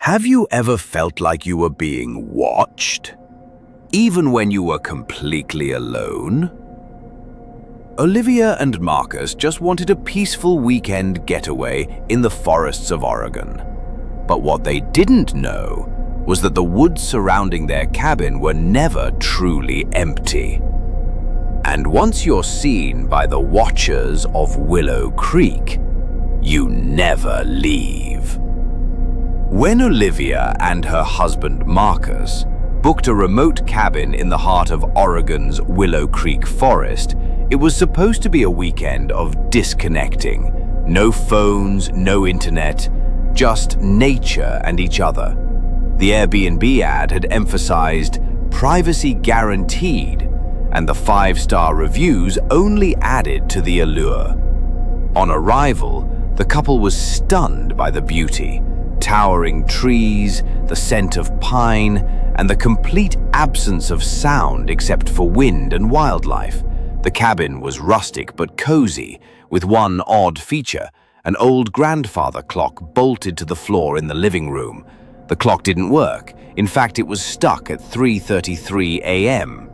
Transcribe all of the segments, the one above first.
Have you ever felt like you were being watched? Even when you were completely alone? Olivia and Marcus just wanted a peaceful weekend getaway in the forests of Oregon. But what they didn't know was that the woods surrounding their cabin were never truly empty. And once you're seen by the Watchers of Willow Creek, you never leave. When Olivia and her husband Marcus booked a remote cabin in the heart of Oregon's Willow Creek forest, it was supposed to be a weekend of disconnecting. No phones, no internet, just nature and each other. The Airbnb ad had emphasized privacy guaranteed, and the 5-star reviews only added to the allure. On arrival, the couple was stunned by the beauty. Towering trees, the scent of pine, and the complete absence of sound except for wind and wildlife. The cabin was rustic but cozy, with one odd feature: an old grandfather clock bolted to the floor in the living room. The clock didn't work. In fact, it was stuck at 3:33 a.m.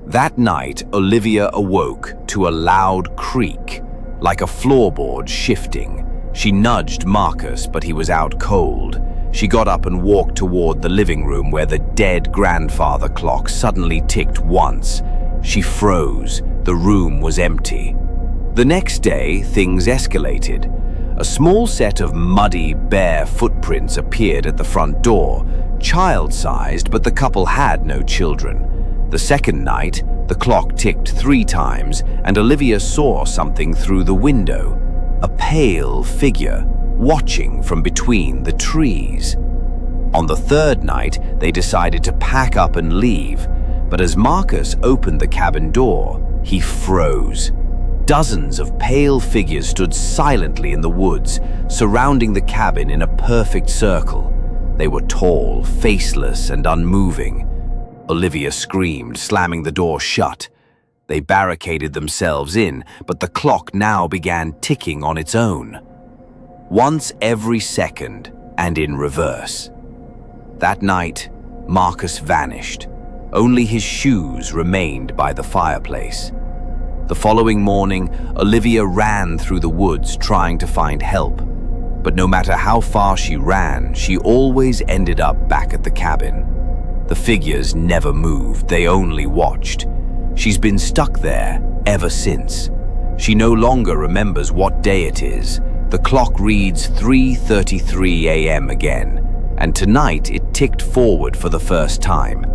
That night, Olivia awoke to a loud creak, like a floorboard shifting. She nudged Marcus, but he was out cold. She got up and walked toward the living room where the dead grandfather clock suddenly ticked once. She froze. The room was empty. The next day, things escalated. A small set of muddy, bare footprints appeared at the front door, child-sized, but the couple had no children. The second night, the clock ticked 3 times, and Olivia saw something through the window. A pale figure, watching from between the trees. On the third night, they decided to pack up and leave, but as Marcus opened the cabin door, he froze. Dozens of pale figures stood silently in the woods, surrounding the cabin in a perfect circle. They were tall, faceless, and unmoving. Olivia screamed, slamming the door shut. They barricaded themselves in, but the clock now began ticking on its own. Once every second, and in reverse. That night, Marcus vanished. Only his shoes remained by the fireplace. The following morning, Olivia ran through the woods trying to find help. But no matter how far she ran, she always ended up back at the cabin. The figures never moved, they only watched. She's been stuck there ever since. She no longer remembers what day it is. The clock reads 3:33 a.m. again, and tonight it ticked forward for the first time.